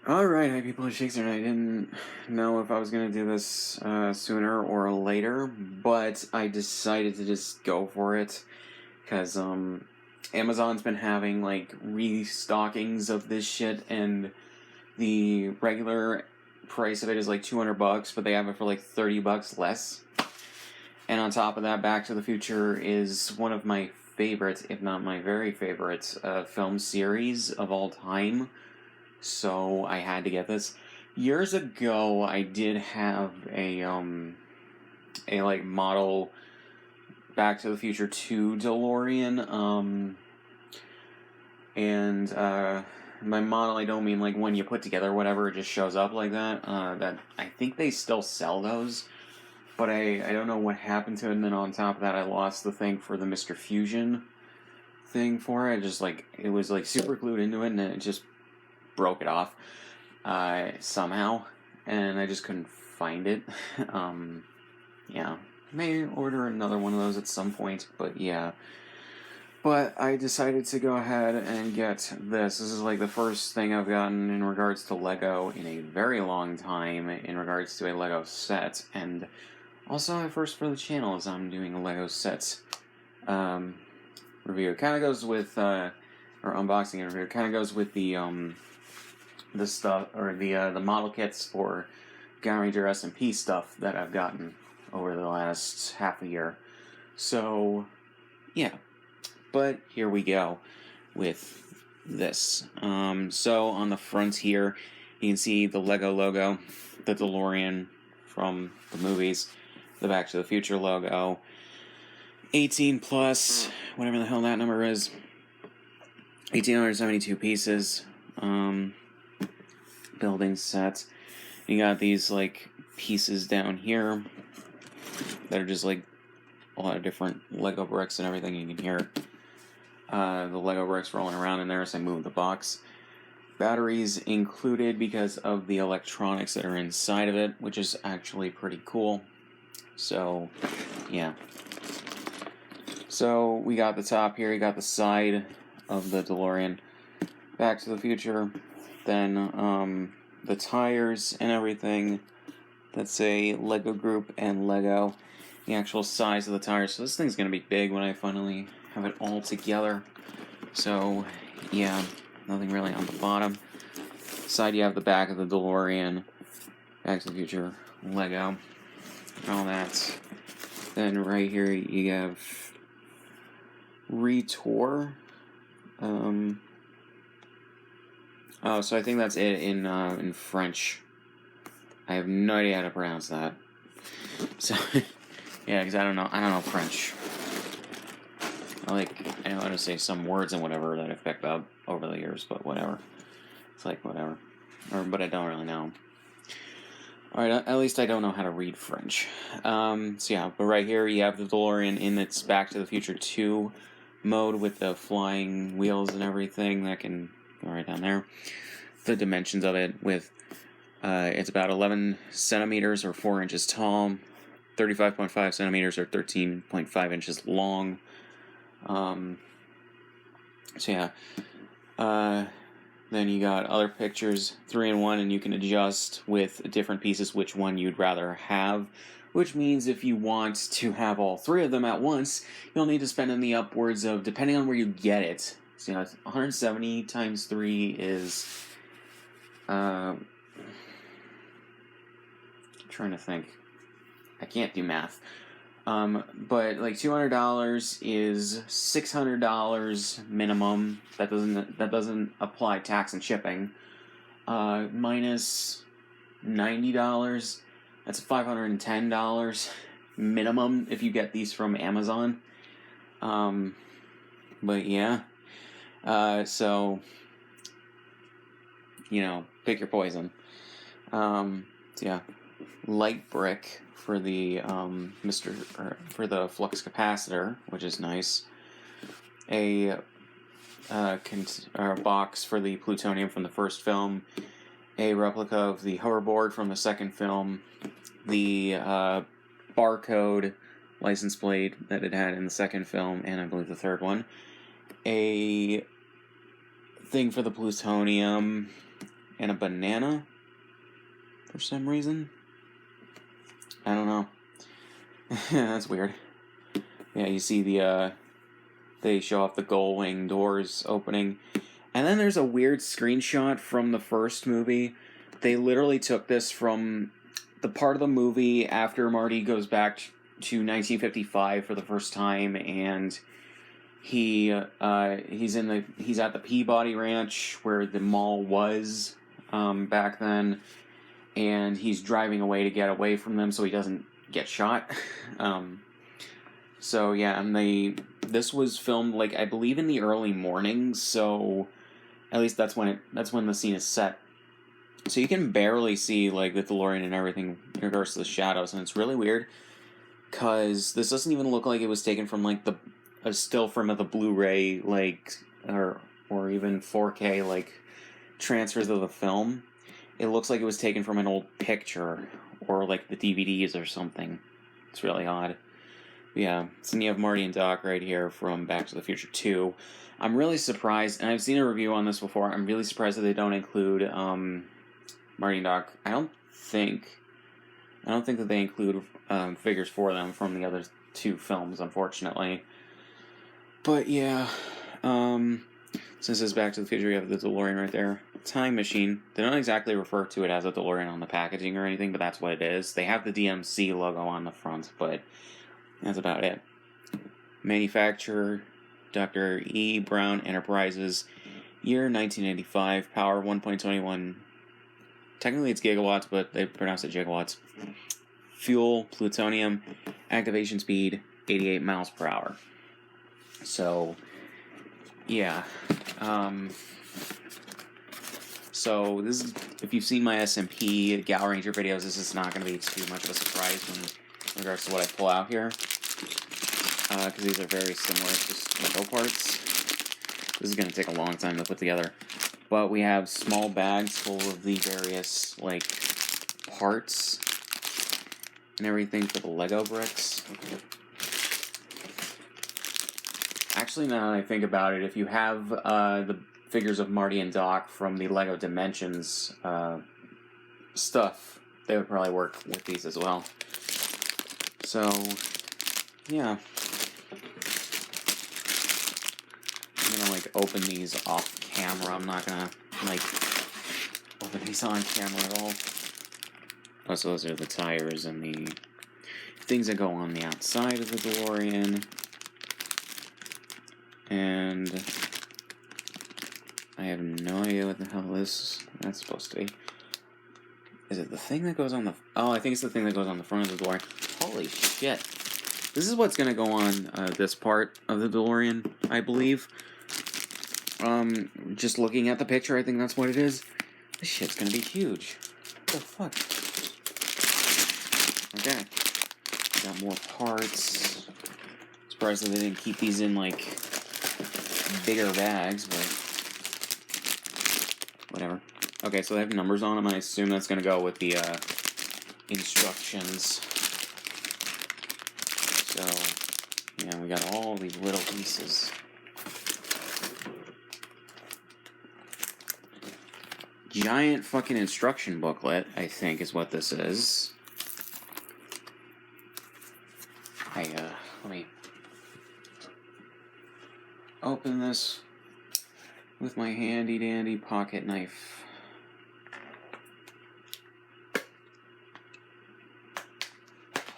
Alright, hi people, it's Shakespeare, and I didn't know if I was going to do this sooner or later, but I decided to just go for it, because Amazon's been having, like, restockings of this shit, and the regular price of it is like $200, but they have it for like $30 less. And on top of that, Back to the Future is one of my favorites, if not my very favorite, film series of all time. So I had to get this. Years ago, I did have a like model Back to the Future 2 DeLorean, and by model I don't mean like one you put together, whatever, it just shows up like that. That I think they still sell those, but I don't know what happened to it. And then on top of that, I lost the thing for the Mr. Fusion thing for it. Just like it was like super glued into it, and then it just broke it off somehow, and I just couldn't find it. Yeah, may order another one of those at some point, but yeah. But I decided to go ahead and get this. This is like the first thing I've gotten in regards to Lego in a very long time, in regards to a Lego set, and also my first for the channel as I'm doing a Lego set review. It kind of goes with, or unboxing and review, it kind of goes with the stuff, or the model kits for Power Ranger SMP stuff that I've gotten over the last half a year. So, yeah. But here we go with this. So on the front here, you can see the Lego logo, the DeLorean from the movies, the Back to the Future logo, 18 plus, whatever the hell that number is, 1,872 pieces, building set. You got these like pieces down here that are just like a lot of different Lego bricks and everything. You can hear the Lego bricks rolling around in there as I move the box. Batteries included because of the electronics that are inside of it, which is actually pretty cool. So, yeah. So, we got the top here, you got the side of the DeLorean, Back to the Future, then the tires and everything that say Lego Group and Lego, the actual size of the tires. So this thing's going to be big when I finally have it all together. So, yeah, nothing really on the bottom. Side, you have the back of the DeLorean, Back to the Future, Lego, all that. Then right here you have Retour. Oh, so I think that's it in French. I have no idea how to pronounce that. So, yeah, because I don't know French. I know how to say some words and whatever that I've picked up over the years, but whatever. It's like, whatever. But I don't really know. Alright, at least I don't know how to read French. So yeah, but right here you have the DeLorean in its Back to the Future 2 mode with the flying wheels and everything. That can go right down there. The dimensions of it with, it's about 11 centimeters or 4 inches tall, 35.5 centimeters or 13.5 inches long. So yeah, then you got other pictures, 3-in-1, and you can adjust with different pieces which one you'd rather have, which means if you want to have all 3 of them at once, you'll need to spend in the upwards of, depending on where you get it, so 170 times 3 is, trying to think, I can't do math. But like $200 is $600 minimum. That doesn't apply tax and shipping. Minus $90. That's $510 minimum if you get these from Amazon. But yeah. So pick your poison. So yeah, light brick for the for the flux capacitor, which is nice. A box for the plutonium from the first film. A replica of the hoverboard from the second film. The barcode license plate that it had in the second film, and I believe the third one. A thing for the plutonium. and a banana for some reason. I don't know. That's weird. Yeah, you see they show off the gull wing doors opening. And then there's a weird screenshot from the first movie. They literally took this from the part of the movie after Marty goes back to 1955 for the first time, and he's at the Peabody Ranch where the mall was back then, and he's driving away to get away from them so he doesn't get shot. So yeah, and this was filmed, like, I believe in the early morning, so at least that's when the scene is set. So you can barely see, like, the DeLorean and everything in regards to the shadows, and it's really weird because this doesn't even look like it was taken from, like, a still from the Blu-ray, like, or even 4K, like, transfers of the film. It looks like it was taken from an old picture or, like, the DVDs or something. It's really odd. Yeah, so you have Marty and Doc right here from Back to the Future 2. I'm really surprised, and I've seen a review on this before, I'm really surprised that they don't include Marty and Doc. I don't think that they include figures for them from the other two films, unfortunately. But yeah, since it's Back to the Future, we have the DeLorean right there. Time machine. They don't exactly refer to it as a DeLorean on the packaging or anything, but that's what it is. They have the DMC logo on the front, but that's about it. Manufacturer, Dr. E. Brown Enterprises. Year 1985. Power 1.21. Technically it's gigawatts, but they pronounce it gigawatts. Fuel, plutonium. Activation speed, 88 miles per hour. So, yeah. So this is, if you've seen my SMP Gal Ranger videos, this is not going to be too much of a surprise in regards to what I pull out here. Because these are very similar, just Lego parts. This is going to take a long time to put together. But we have small bags full of the various, like, parts and everything for the Lego bricks. Actually, now that I think about it, if you have the figures of Marty and Doc from the Lego Dimensions stuff, they would probably work with these as well. So, yeah. I'm gonna, like, open these off camera. I'm not gonna, like, open these on camera at all. Oh, so those are the tires and the things that go on the outside of the DeLorean. And I have no idea what the hell that's supposed to be. Is it the thing that goes on the... Oh, I think it's the thing that goes on the front of the DeLorean. Holy shit. This is what's going to go on this part of the DeLorean, I believe. Just looking at the picture, I think that's what it is. This shit's going to be huge. What the fuck? Okay. Got more parts. Surprised that they didn't keep these in, like, bigger bags, but whatever. Okay, so they have numbers on them. I assume that's going to go with the instructions. So, yeah, we got all these little pieces. Giant fucking instruction booklet, I think, is what this is. Let me open this with my handy dandy pocket knife.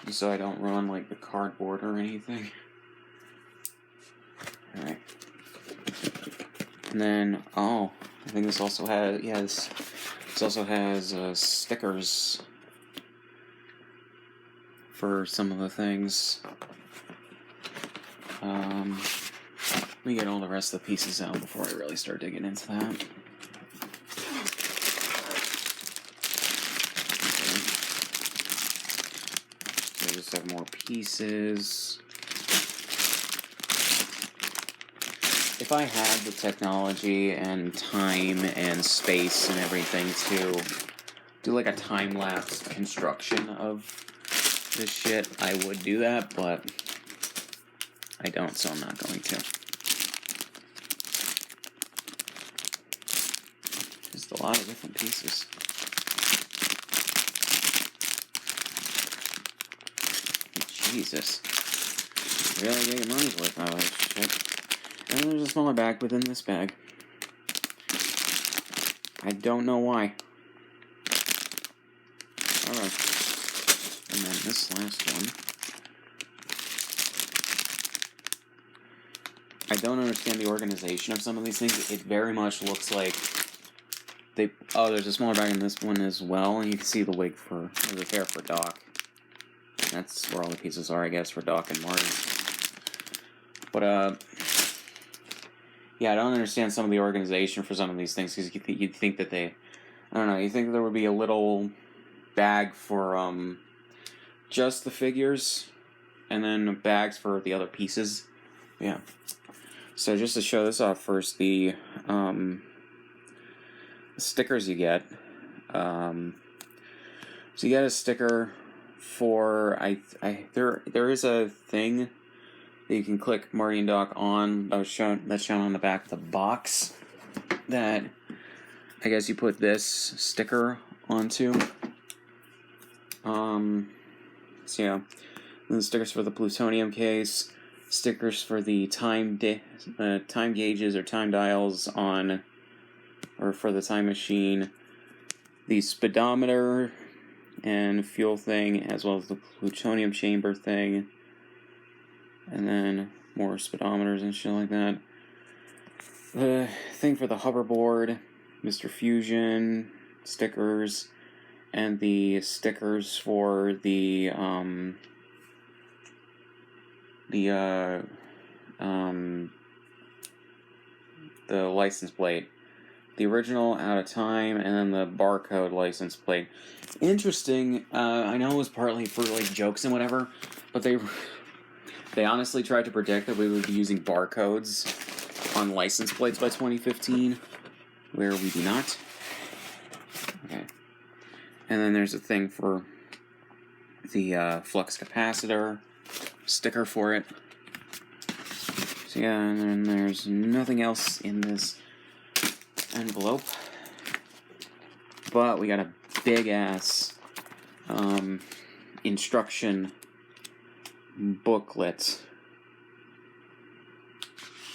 Just so I don't ruin, like, the cardboard or anything. Alright. And then, I think this also has, this also has stickers for some of the things. Let me get all the rest of the pieces out before I really start digging into that. Okay. So I just have more pieces. If I had the technology and time and space and everything to do, like, a time-lapse construction of this shit, I would do that, but I don't, so I'm not going to. Because Just a lot of different pieces. Jesus. Really get your money's worth out of this shit. And there's a smaller bag within this bag. I don't know why. Alright. And then this last one. I don't understand the organization of some of these things. It very much looks like they... Oh, there's a smaller bag in this one as well. And you can see the wig for... Or the hair for Doc. That's where all the pieces are, I guess, for Doc and Marty. But, yeah, I don't understand some of the organization for some of these things, because you'd think that they... I don't know, you think there would be a little bag for, just the figures, and then bags for the other pieces. Yeah. So just to show this off first, the stickers you get. So you get a sticker for there is a thing that you can click Marty and Doc on that's shown on the back of the box that I guess you put this sticker onto. So yeah, and the stickers for the plutonium case, stickers for the time gauges or time dials on, or for the time machine, the speedometer and fuel thing, as well as the plutonium chamber thing, and then more speedometers and shit like that. The thing for the hoverboard, Mr. Fusion stickers, and the stickers for the license plate. The original Out of Time, and then the barcode license plate. Interesting. I know it was partly for like jokes and whatever, but they honestly tried to predict that we would be using barcodes on license plates by 2015, where we do not. Okay. And then there's a thing for the flux capacitor sticker for it. So yeah, and then there's nothing else in this envelope, but we got a big ass instruction booklet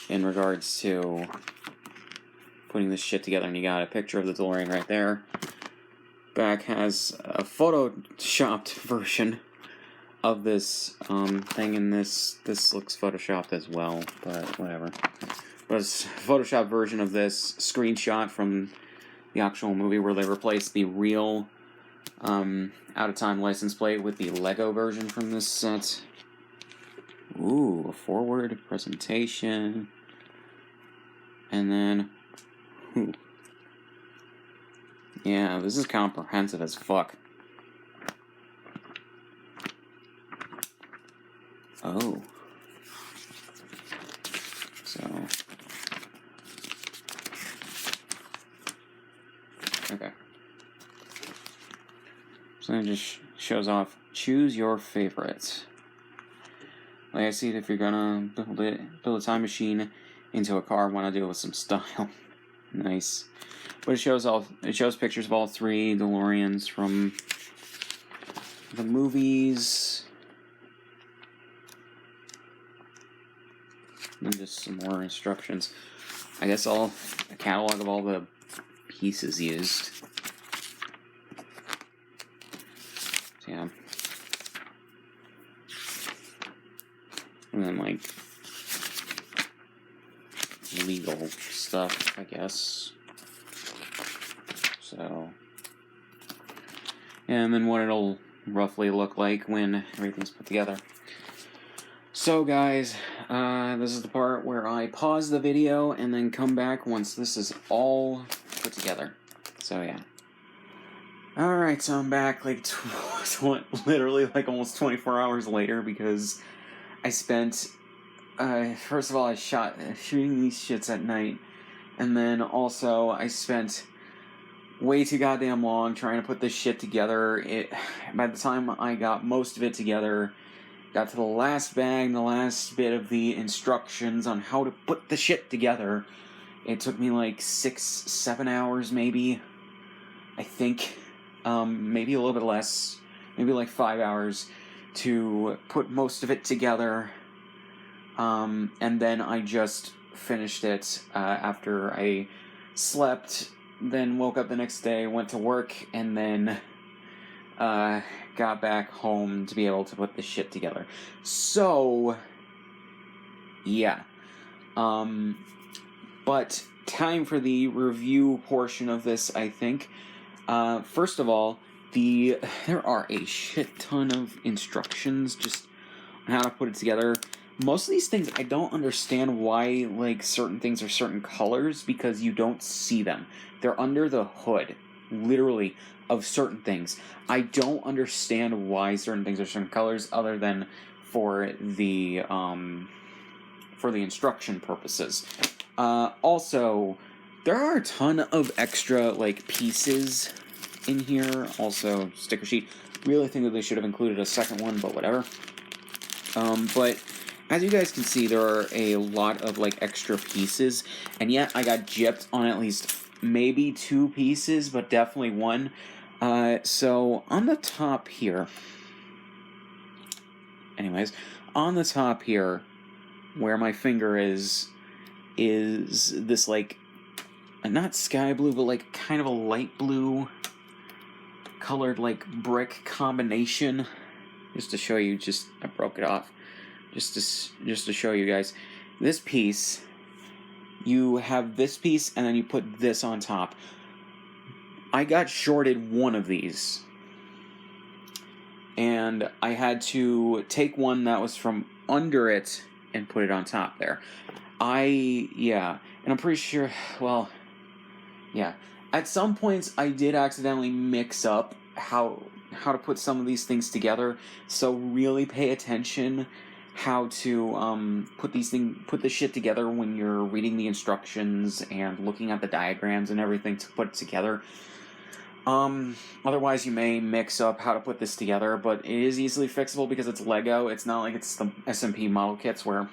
in regards to putting this shit together, and you got a picture of the DeLorean right there. Back has a photoshopped version of this thing, and this looks photoshopped as well, but whatever. But it's a Photoshop version of this screenshot from the actual movie where they replaced the real out-of-time license plate with the Lego version from this set. Ooh, a forward presentation. And then... Ooh. Yeah, this is comprehensive as fuck. Oh. So... Okay. So it just shows off, choose your favorite. Like I see, if you're gonna build a time machine into a car, want to do it with some style. Nice. But it shows pictures of all three DeLoreans from the movies. And just some more instructions. I guess a catalog of all the pieces used. So yeah. And then like legal stuff, I guess. So yeah, and then what it'll roughly look like when everything's put together. So guys, this is the part where I pause the video and then come back once this is all put together. So yeah. Alright, so I'm back like literally like almost 24 hours later, because I spent, first of all I shooting these shits at night, and then also I spent way too goddamn long trying to put this shit together. By the time I got most of it together, got to the last bag, the last bit of the instructions on how to put the shit together, It took me like 6-7 hours, maybe. I think, maybe a little bit less, maybe like 5 hours to put most of it together. And then I just finished it after I slept, then woke up the next day, went to work, and then got back home to be able to put this shit together. So, yeah. But time for the review portion of this, I think. First of all, there are a shit ton of instructions just on how to put it together. Most of these things, I don't understand why, like, certain things are certain colors, because you don't see them. They're under the hood, literally, of certain things. I don't understand why certain things are certain colors, other than for the instruction purposes. Also, there are a ton of extra, like, pieces in here. Also, sticker sheet. Really think that they should have included a second one, but whatever. But as you guys can see, there are a lot of, like, extra pieces, and yet I got gypped on at least maybe 2 pieces, but definitely 1. So on the top here, on the top here, where my finger is this, like, not sky blue, but, like, kind of a light blue colored, like, brick combination. Just to show you, I broke it off. Just to show you guys. This piece, you have this piece, and then you put this on top. I got shorted one of these. And I had to take one that was from under it and put it on top there. And I'm pretty sure, well, yeah. At some points, I did accidentally mix up how to put some of these things together, so really pay attention how to put this shit together when you're reading the instructions and looking at the diagrams and everything to put it together. Otherwise you may mix up how to put this together, but it is easily fixable because it's Lego. It's not like it's the SMP model kits where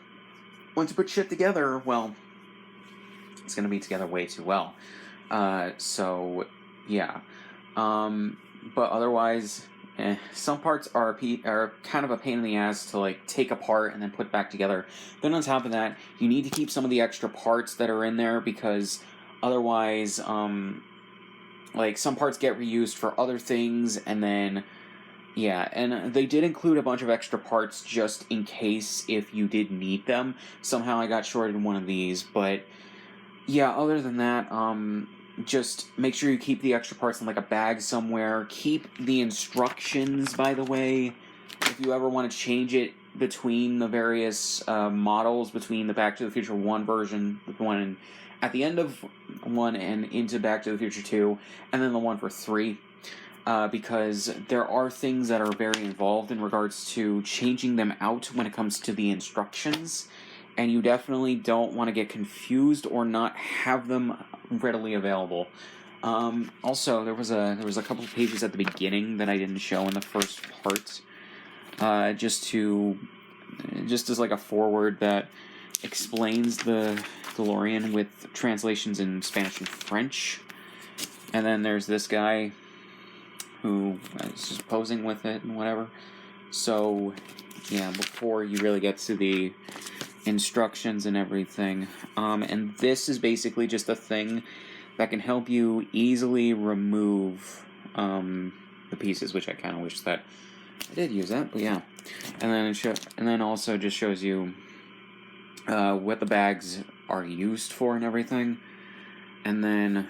once you put shit together, well, it's going to be together way too well. So, yeah. But otherwise, some parts are kind of a pain in the ass to, like, take apart and then put back together. Then on top of that, you need to keep some of the extra parts that are in there, because otherwise, like, some parts get reused for other things, and then, yeah, and they did include a bunch of extra parts just in case if you did need them. Somehow I got shorted in one of these, but yeah, other than that, just make sure you keep the extra parts in, like, a bag somewhere. Keep the instructions, by the way, if you ever want to change it between the various models, between the Back to the Future 1 version, the one at the end of 1 and into Back to the Future 2, and then the one for 3, because there are things that are very involved in regards to changing them out when it comes to the instructions, and you definitely don't want to get confused or not have them readily available. Also, there was a couple of pages at the beginning that I didn't show in the first part, just as like a foreword that explains the DeLorean with translations in Spanish and French. And then there's this guy who is just posing with it and whatever. So, yeah, before you really get to the instructions and everything. And this is basically just a thing that can help you easily remove the pieces, which I kind of wish that I did use that, but yeah. And then also just shows you what the bags are used for and everything. And then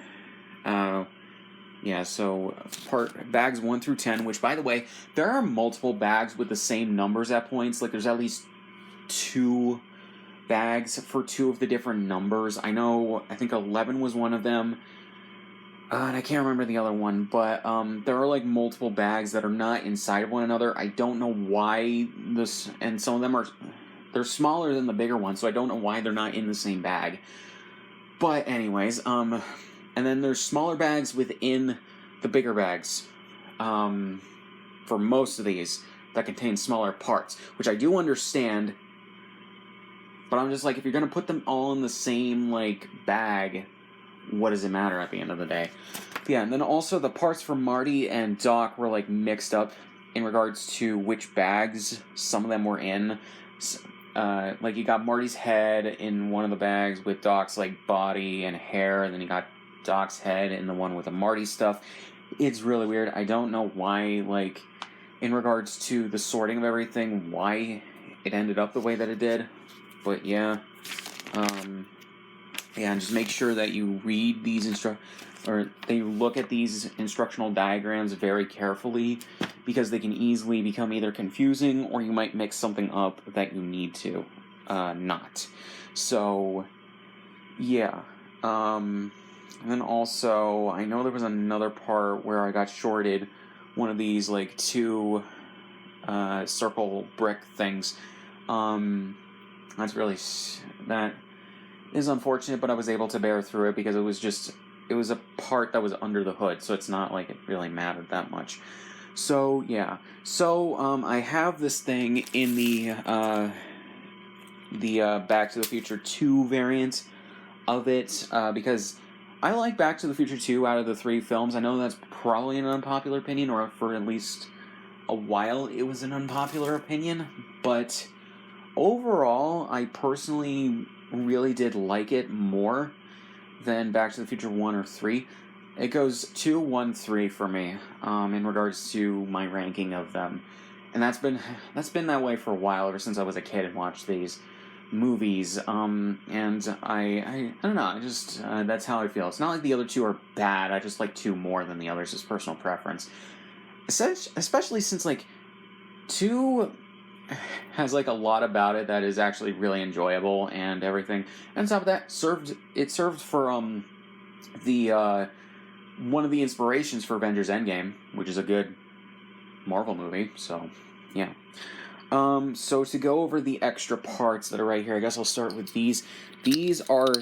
so bags 1 through 10, which, by the way, there are multiple bags with the same numbers at points. Like, there's at least 2 bags for 2 of the different numbers. I think 11 was one of them, and I can't remember the other one, but there are, like, multiple bags that are not inside of one another. I don't know why and some of them they're smaller than the bigger ones, so I don't know why they're not in the same bag. But anyways, and then there's smaller bags within the bigger bags, for most of these, that contain smaller parts, which I do understand. But I'm just like, if you're going to put them all in the same, like, bag, what does it matter at the end of the day? Yeah, and then also the parts for Marty and Doc were, like, mixed up in regards to which bags some of them were in. Like, you got Marty's head in one of the bags with Doc's, like, body and hair, and then you got Doc's head in the one with the Marty stuff. It's really weird. I don't know why, like, in regards to the sorting of everything, why it ended up the way that it did. But, yeah. Yeah, and just make sure that you read these they look at these instructional diagrams very carefully, because they can easily become either confusing or you might mix something up that you need to not. So, yeah. And then also, I know there was another part where I got shorted one of these, like, 2 circle brick things. That is unfortunate, but I was able to bear through it because it was a part that was under the hood, so it's not like it really mattered that much. So, yeah. So, I have this thing in the Back to the Future 2 variant of it, because I like Back to the Future 2 out of the 3 films. I know that's probably an unpopular opinion, or for at least a while it was an unpopular opinion, but overall, I personally really did like it more than Back to the Future 1 or 3. It goes 2, 1, 3 for me, in regards to my ranking of them. And that's been that way for a while, ever since I was a kid and watched these movies. And I don't know, I just, that's how I feel. It's not like the other 2 are bad, I just like 2 more than the others, just personal preference. Especially since, like, 2 has, like, a lot about it that is actually really enjoyable and everything. And on top of that, it served for the one of the inspirations for Avengers Endgame, which is a good Marvel movie. So, yeah. So to go over the extra parts that are right here, I guess I'll start with these. These are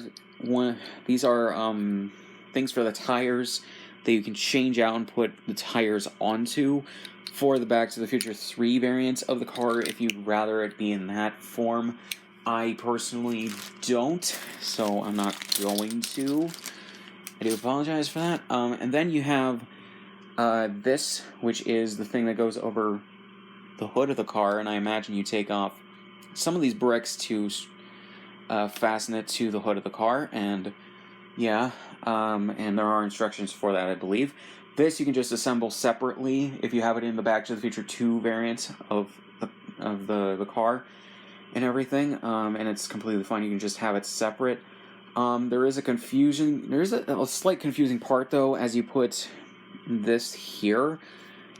things for the tires that you can change out and put the tires onto for the Back to the Future 3 variant of the car, if you'd rather it be in that form. I personally don't, so I'm not going to. I do apologize for that. And then you have this, which is the thing that goes over the hood of the car, and I imagine you take off some of these bricks to fasten it to the hood of the car, and yeah, and there are instructions for that, I believe. This you can just assemble separately if you have it in the Back to the Future 2 variant of the car and everything, and it's completely fine. You can just have it separate. There is a slight confusing part, though, as you put this here.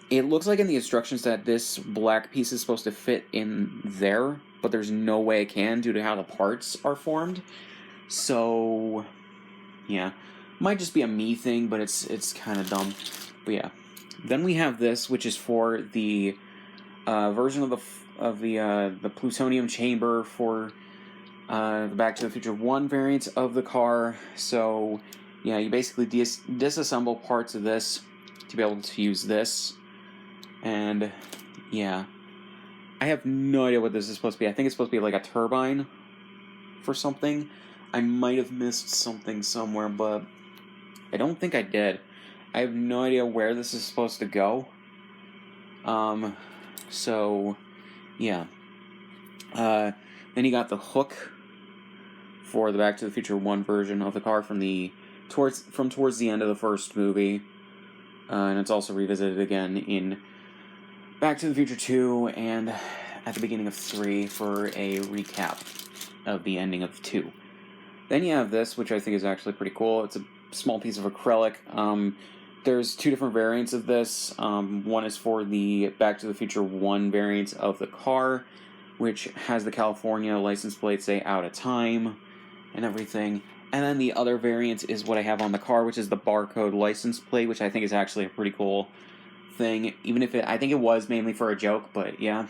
It looks like in the instructions that this black piece is supposed to fit in there, but there's no way it can due to how the parts are formed. So, yeah. Might just be a me thing, but it's kind of dumb. But yeah. Then we have this, which is for the version of the plutonium chamber for the Back to the Future 1 variant of the car. So, yeah, you basically disassemble parts of this to be able to use this. And, yeah. I have no idea what this is supposed to be. I think it's supposed to be like a turbine for something. I might have missed something somewhere, but I don't think I did. I have no idea where this is supposed to go. So, yeah. Then you got the hook for the Back to the Future 1 version of the car from towards the end of the first movie. And it's also revisited again in Back to the Future 2 and at the beginning of 3 for a recap of the ending of 2. Then you have this, which I think is actually pretty cool. It's a small piece of acrylic. There's 2 different variants of this. One is for the Back to the Future 1 variant of the car, which has the California license plate say out of time and everything. And then the other variant is what I have on the car, which is the barcode license plate, which I think is actually a pretty cool thing. Even if I think it was mainly for a joke, but yeah.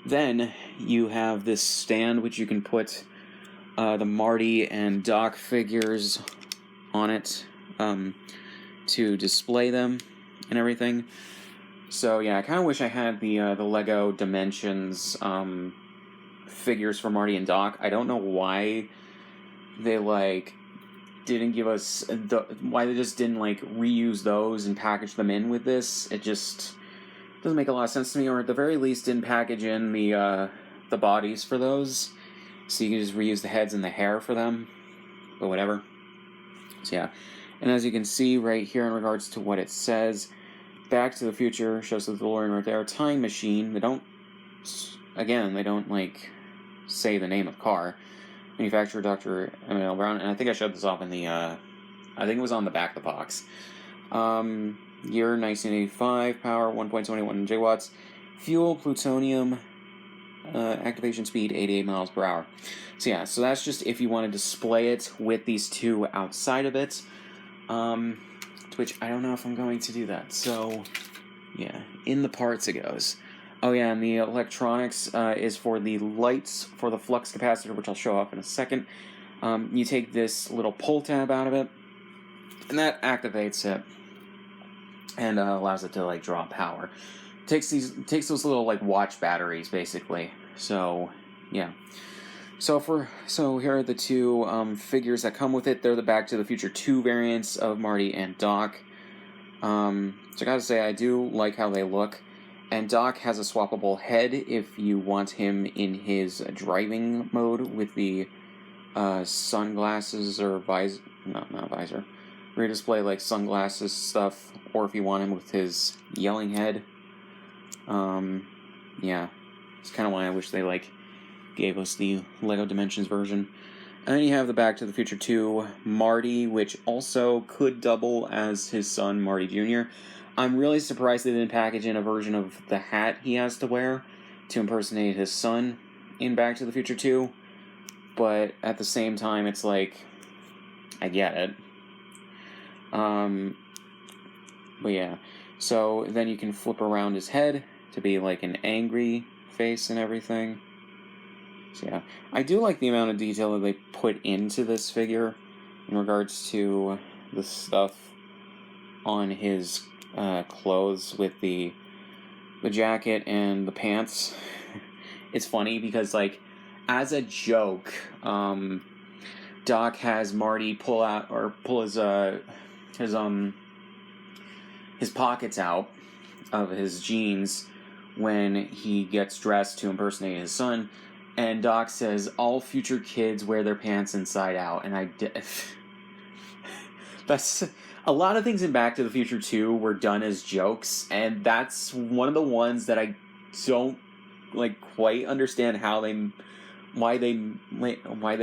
Then you have this stand, which you can put the Marty and Doc figures on it to display them and everything. So yeah, I kind of wish I had the Lego Dimensions figures for Marty and Doc. I don't know why they, like, didn't give us... why they just didn't, like, reuse those and package them in with this. It just doesn't make a lot of sense to me, or at the very least didn't package in the bodies for those, so you can just reuse the heads and the hair for them, but whatever. So yeah, and as you can see right here in regards to what it says, Back to the Future shows the DeLorean right there, a time machine. They don't, like, say the name of the car. Manufacturer Dr. Emil Brown, and I think I showed this off in the, I think it was on the back of the box. Year 1985, power 1.21 gigawatts, fuel plutonium, activation speed 88 miles per hour. So yeah, so that's just if you want to display it with these two outside of it, to which I don't know if I'm going to do that. So yeah, in the parts it goes. Oh yeah, and the electronics is for the lights for the flux capacitor, which I'll show off in a second. You take this little pull tab out of it, and that activates it and allows it to, like, draw power. Takes those little, like, watch batteries basically. So yeah. So here are the two figures that come with it. They're the Back to the Future 2 variants of Marty and Doc. So I gotta say, I do like how they look. And Doc has a swappable head if you want him in his driving mode with the sunglasses or visor, not visor, rear display, like sunglasses stuff, or if you want him with his yelling head. Yeah, it's kind of why I wish they, like, gave us the Lego Dimensions version. And then you have the Back to the Future 2 Marty, which also could double as his son, Marty Jr. I'm really surprised they didn't package in a version of the hat he has to wear to impersonate his son in Back to the Future 2. But at the same time, it's like, I get it. But yeah, so then you can flip around his head to be like an angry face and everything. So yeah, I do like the amount of detail that they put into this figure in regards to the stuff on his clothes with the jacket and the pants. It's funny because, like, as a joke, Doc has Marty pull his pockets out of his jeans when he gets dressed to impersonate his son, and Doc says, "All future kids wear their pants inside out," and that's a lot of things in Back to the Future 2 were done as jokes, and that's one of the ones that I don't, like, quite understand why they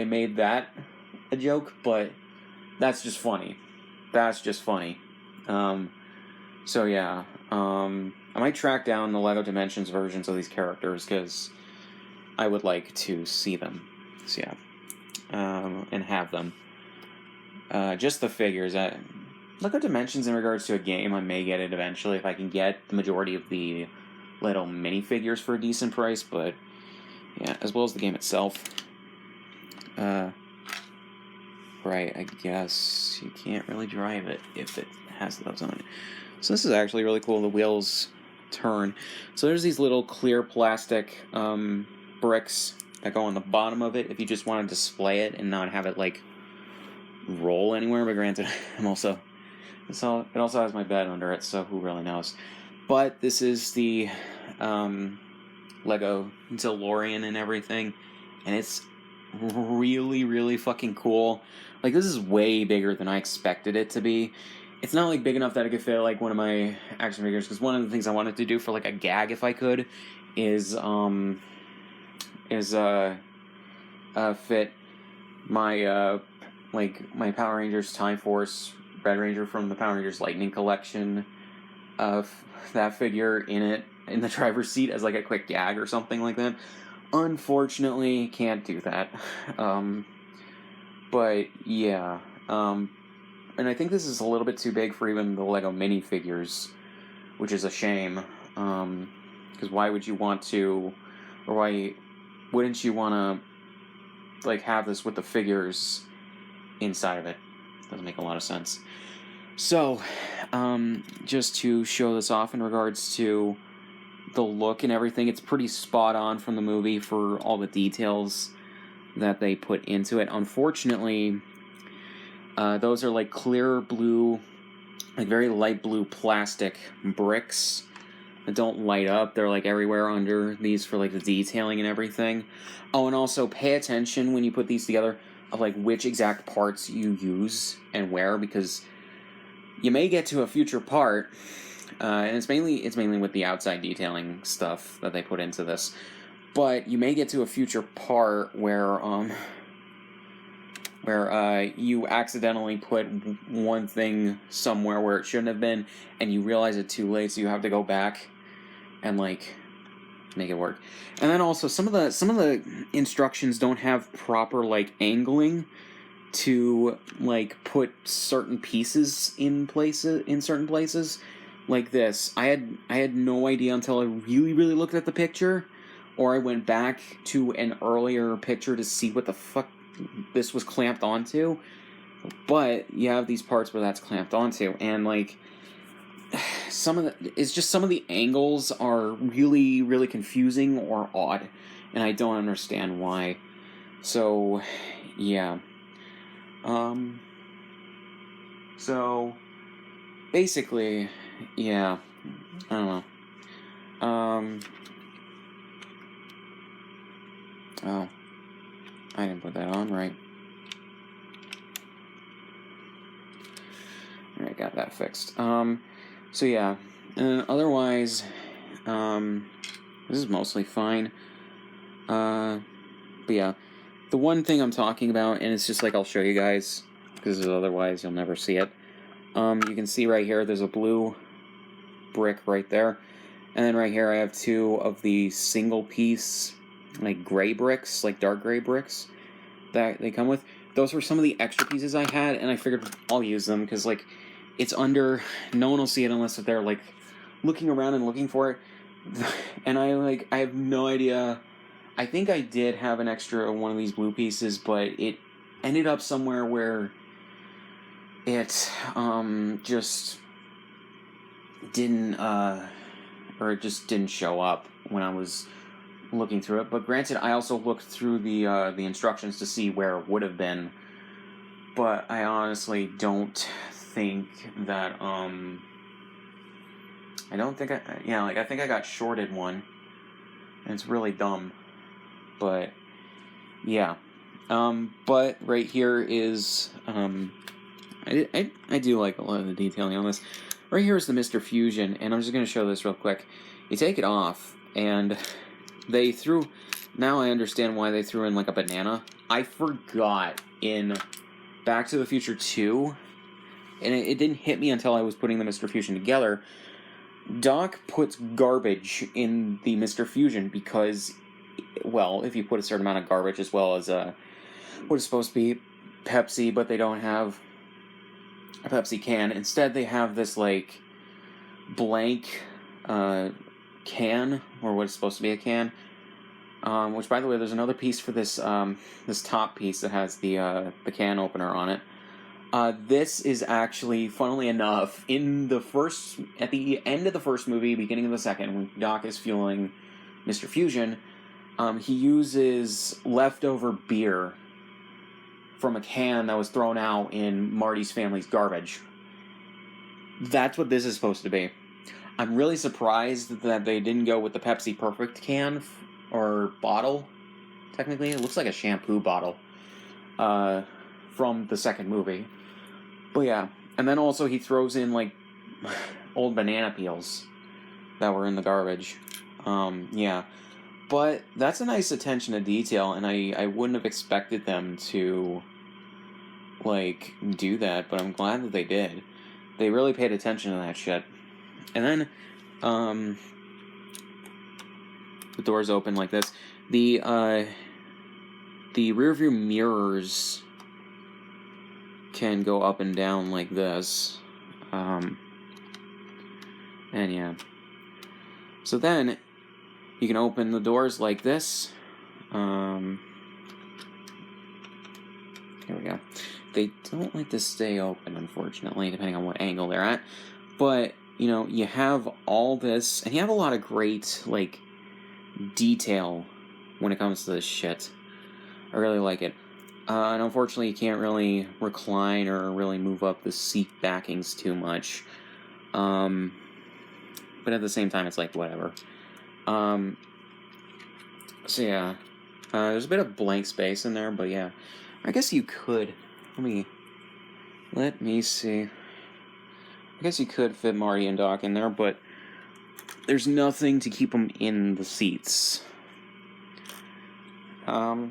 made that a joke, but that's just funny. So yeah, I might track down the Lego Dimensions versions of these characters because I would like to see them. So yeah, and have them. Just the figures. Lego Dimensions in regards to a game, I may get it eventually if I can get the majority of the little minifigures for a decent price, but yeah, as well as the game itself. Right, I guess you can't really drive it if it has those on it. So this is actually really cool. The wheels turn. So there's these little clear plastic bricks that go on the bottom of it if you just want to display it and not have it, like, roll anywhere. But granted, it also has my bed under it, so who really knows. But this is the Lego DeLorean and everything, and it's really, really fucking cool. Like, this is way bigger than I expected it to be. It's not, like, big enough that I could fit, like, one of my action figures, because one of the things I wanted to do for, like, a gag, if I could, is fit my, my Power Rangers Time Force Red Ranger from the Power Rangers Lightning collection of that figure in the driver's seat as, like, a quick gag or something like that. Unfortunately, can't do that. But yeah, and I think this is a little bit too big for even the Lego minifigures, which is a shame. Because why would you want to, or why wouldn't you want to, like, have this with the figures inside of it? Doesn't make a lot of sense. So, just to show this off in regards to the look and everything. It's pretty spot on from the movie for all the details that they put into it. Unfortunately, those are like clear blue, like very light blue plastic bricks that don't light up. They're like everywhere under these for like the detailing and everything. Oh, and also pay attention when you put these together of like which exact parts you use and where, because you may get to a future part, and it's mainly with the outside detailing stuff that they put into this. But you may get to a future part where you accidentally put one thing somewhere where it shouldn't have been, and you realize it too late, so you have to go back and like make it work. And then also some of the instructions don't have proper like angling to like put certain pieces in certain places. Like this, I had no idea until I really looked at the picture, or I went back to an earlier picture to see what the fuck this was clamped onto. But you have these parts where that's clamped onto, and like some of the angles are really confusing or odd, and I don't understand why. So yeah. So basically, yeah, I don't know. Oh, I didn't put that on right. Alright, got that fixed. So yeah, and otherwise, this is mostly fine. But yeah, the one thing I'm talking about, and it's just like I'll show you guys, because otherwise you'll never see it. You can see right here, there's a blue brick right there. And then right here I have two of the single piece, like gray bricks, like dark gray bricks that they come with. Those were some of the extra pieces I had, and I figured I'll use them, because like, it's under, no one will see it unless they're like looking around and looking for it. And I have no idea. I think I did have an extra one of these blue pieces, but it ended up somewhere where it just didn't it just didn't show up when I was looking through it. But granted, I also looked through the instructions to see where it would have been, but I honestly don't think that I think I got shorted one, and it's really dumb. But yeah, but right here is I do like a lot of the detailing on this. Right here is the Mr. Fusion, and I'm just going to show this real quick. You take it off, and they threw... Now I understand why they threw in, like, a banana. I forgot in Back to the Future 2, and it didn't hit me until I was putting the Mr. Fusion together. Doc puts garbage in the Mr. Fusion because, well, if you put a certain amount of garbage as well as what is supposed to be Pepsi, but they don't have a Pepsi can. Instead, they have this, like, blank can, or what is supposed to be a can. Which, by the way, there's another piece for this this top piece that has the can opener on it. This is actually, funnily enough, at the end of the first movie, beginning of the second, when Doc is fueling Mr. Fusion, he uses leftover beer from a can that was thrown out in Marty's family's garbage. That's what this is supposed to be. I'm really surprised that they didn't go with the Pepsi Perfect can, or bottle, technically. It looks like a shampoo bottle, from the second movie. But yeah, and then also he throws in, like, old banana peels that were in the garbage. Yeah. But that's a nice attention to detail, and I wouldn't have expected them to, like, do that, but I'm glad that they did. They really paid attention to that shit. And then, the doors open like this. The rear view mirrors can go up and down like this. And yeah. So then, you can open the doors like this. Here we go. They don't like to stay open, unfortunately, depending on what angle they're at. But you have all this, and you have a lot of great, like, detail when it comes to this shit. I really like it. And unfortunately, you can't really recline or really move up the seat backings too much. But at the same time, it's like, whatever. So yeah, there's a bit of blank space in there, but yeah. I guess you could, let me see. I guess you could fit Marty and Doc in there, but there's nothing to keep them in the seats. Yeah,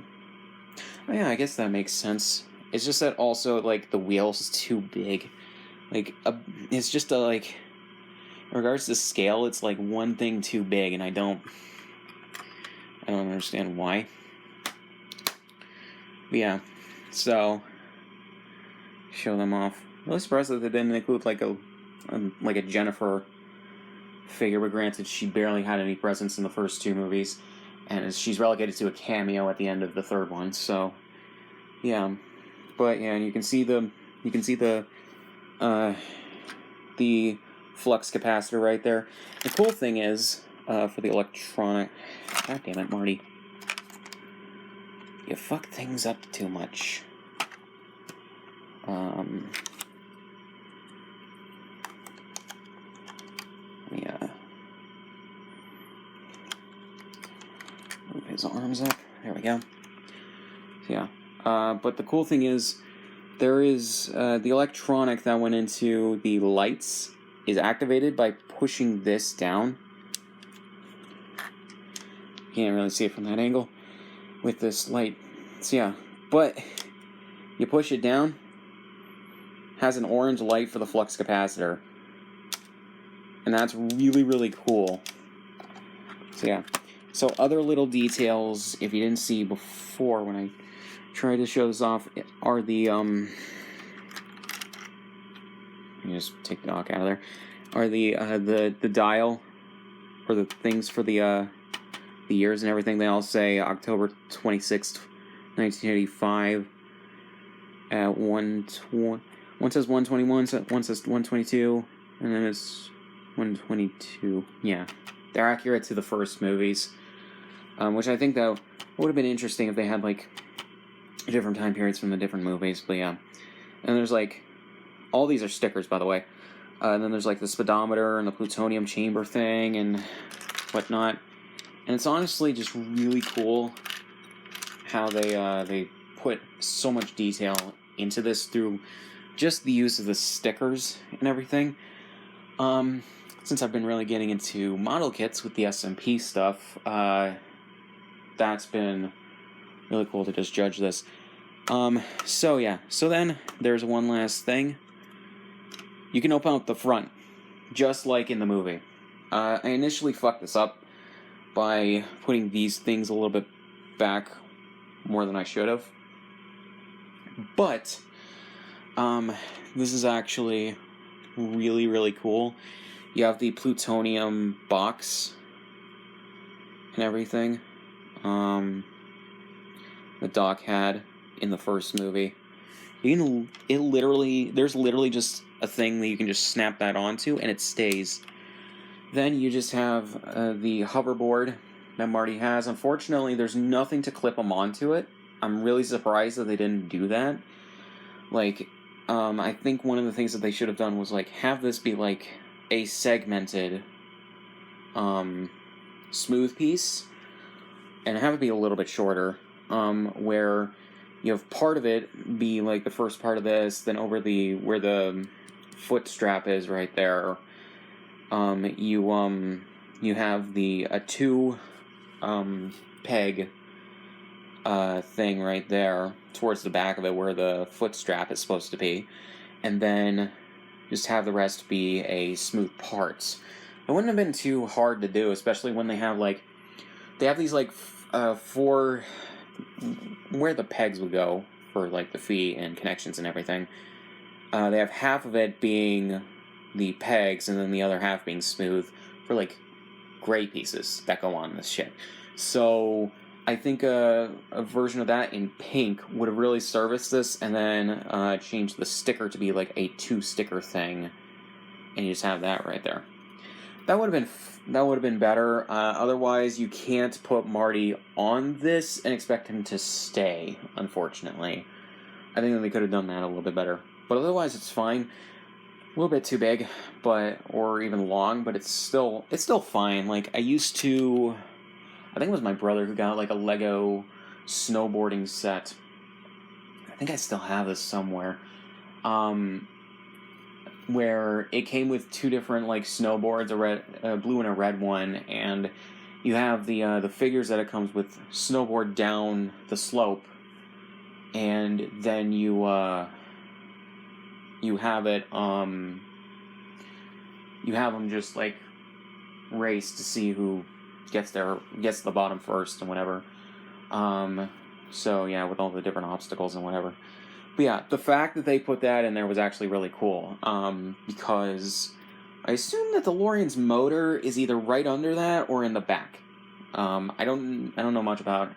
I guess that makes sense. It's just that also, like, the wheel's too big. Like, it's just like, in regards to scale, it's like one thing too big, and I don't understand why. But yeah, so, show them off. I'm really surprised that they didn't include, like, a Jennifer figure, but granted, she barely had any presence in the first two movies, and she's relegated to a cameo at the end of the third one, so, yeah. But, yeah, and you can see the flux capacitor right there. The cool thing is, for the electronic... God damn it, Marty. You fuck things up too much. Yeah. Move his arms up. There we go. So, yeah. But the cool thing is, there is the electronic that went into the lights is activated by pushing this down. You can't really see it from that angle with this light. So yeah, but you push it down, has an orange light for the flux capacitor. And that's really, really cool. So yeah. So other little details, if you didn't see before when I tried to show this off, are the, let me just take the dock out of there, are the dial, or the things for the years and everything. They all say October 26th, 1985, at 120, one says 121, one says 122, and then it's 122. Yeah, they're accurate to the first movies, which I think that would have been interesting if they had, like, different time periods from the different movies, but yeah. And there's, like, all these are stickers, by the way. And then there's, like, the speedometer and the plutonium chamber thing and whatnot. And it's honestly just really cool how they put so much detail into this through just the use of the stickers and everything. Since I've been really getting into model kits with the SMP stuff, that's been really cool to just judge this. So yeah, so then there's one last thing. You can open up the front, just like in the movie. I initially fucked this up by putting these things a little bit back more than I should have. But, this is actually really, really cool. You have the plutonium box and everything. The Doc had in the first movie. There's literally just a thing that you can just snap that onto, and it stays. Then you just have the hoverboard that Marty has. Unfortunately, there's nothing to clip them onto it. I'm really surprised that they didn't do that. Like, I think one of the things that they should have done was, like, have this be, like, a segmented, smooth piece, and have it be a little bit shorter, where you have part of it be, like, the first part of this, then over where the foot strap is right there, you have a two peg thing right there towards the back of it where the foot strap is supposed to be, and then just have the rest be a smooth part. It wouldn't have been too hard to do, especially when they have these four where the pegs would go for like the feet and connections and everything. They have half of it being the pegs and then the other half being smooth for like gray pieces that go on this shit. So I think a version of that in pink would have really serviced this, and then change the sticker to be like a 2-sticker thing and you just have that right there. That would have been better. Otherwise, you can't put Marty on this and expect him to stay. Unfortunately, I think that they could have done that a little bit better. But otherwise, it's fine. A little bit too big, or even long, but it's still fine. Like, I used to, I think it was my brother who got like a Lego snowboarding set. I think I still have this somewhere. Where it came with two different like snowboards, a blue and a red one, and you have the figures that it comes with snowboard down the slope, and then you have it you have them just like race to see who gets to the bottom first and whatever. So yeah, with all the different obstacles and whatever. But yeah, the fact that they put that in there was actually really cool. Because I assume that the DeLorean's motor is either right under that or in the back. I don't know much about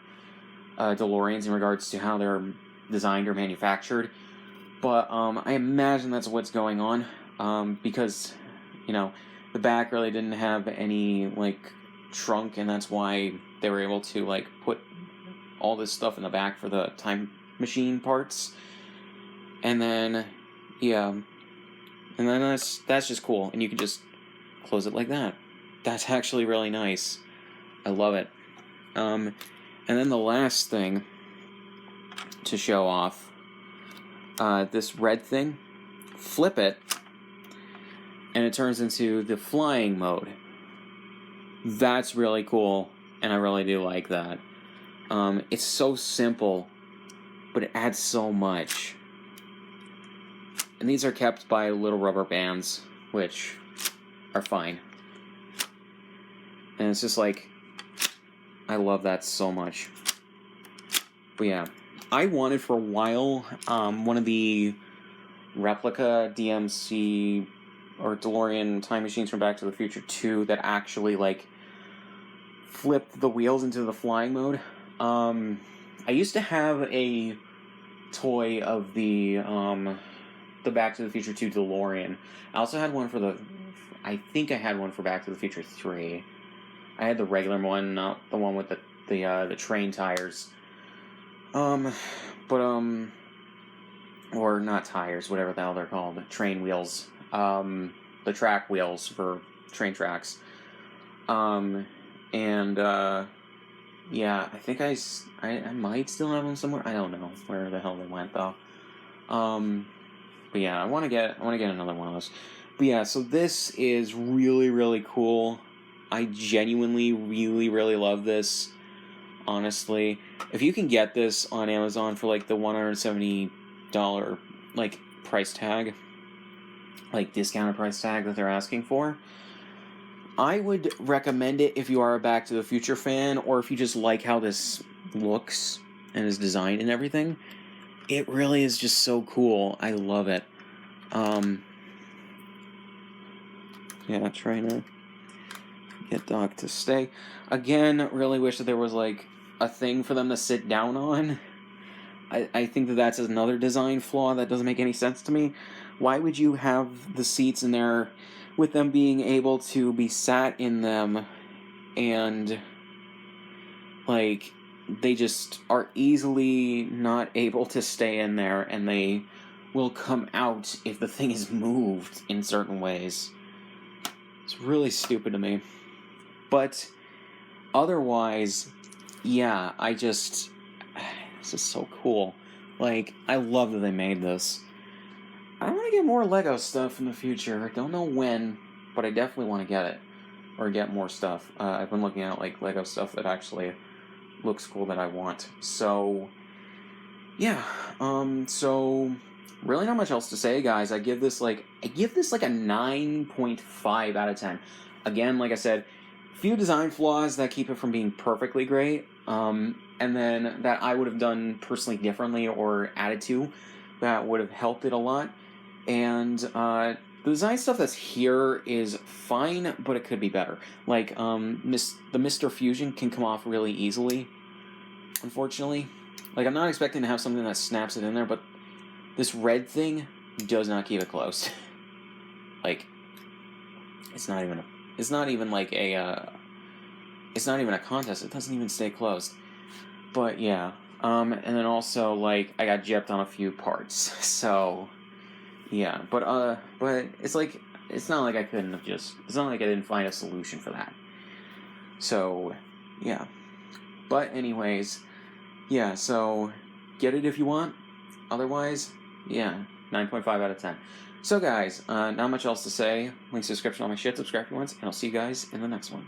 DeLoreans in regards to how they're designed or manufactured, but I imagine that's what's going on. Because the back really didn't have any like trunk, and that's why they were able to like put all this stuff in the back for the time machine parts. And then that's just cool, and you can just close it like that. That's actually really nice. I love it. And then the last thing to show off, this red thing, flip it, and it turns into the flying mode. That's really cool, and I really do like that. It's so simple, but it adds so much. And these are kept by little rubber bands, which are fine. And it's just like, I love that so much. But yeah, I wanted for a while one of the replica DMC or DeLorean time machines from Back to the Future 2 that actually like flipped the wheels into the flying mode. I used to have a toy of the Back to the Future 2 DeLorean. I also had one I think I had one for Back to the Future 3. I had the regular one, not the one with the train tires. Or not tires, whatever the hell they're called, train wheels. The track wheels for train tracks. Yeah, I think I might still have them somewhere. I don't know where the hell they went though. But yeah, I want to get another one of those. But yeah, so this is really, really cool. I genuinely really, really love this. Honestly, if you can get this on Amazon for like the $170 like price tag, like discounted price tag that they're asking for, I would recommend it if you are a Back to the Future fan, or if you just like how this looks and is designed and everything. It really is just so cool. I love it. Yeah, trying to get Doc to stay. Again, really wish that there was like a thing for them to sit down on. I think that's another design flaw that doesn't make any sense to me. Why would you have the seats in there with them being able to be sat in them, and like they just are easily not able to stay in there, and they will come out if the thing is moved in certain ways. It's really stupid to me. But otherwise, yeah, this is so cool. Like, I love that they made this. I want to get more Lego stuff in the future. I don't know when, but I definitely want to get it. Or get more stuff. I've been looking at like Lego stuff that actually looks cool that I want. So, yeah. So really not much else to say, guys. I give this like a 9.5 out of 10. Again, like I said, few design flaws that keep it from being perfectly great. And then that I would have done personally differently or added to that would have helped it a lot. And the design stuff that's here is fine, but it could be better. Like, the Mr. Fusion can come off really easily, unfortunately. Like, I'm not expecting to have something that snaps it in there, but this red thing does not keep it closed. Like, It's not even like it's not even a contest. It doesn't even stay closed. But yeah, and then also like I got gypped on a few parts. So yeah, but it's like it's not like I couldn't have just. It's not like I didn't find a solution for that. So yeah, but anyways, yeah. So get it if you want. Otherwise, yeah, 9.5 out of 10. So guys, not much else to say. Links to description, all my shit. Subscribe if you want, and I'll see you guys in the next one.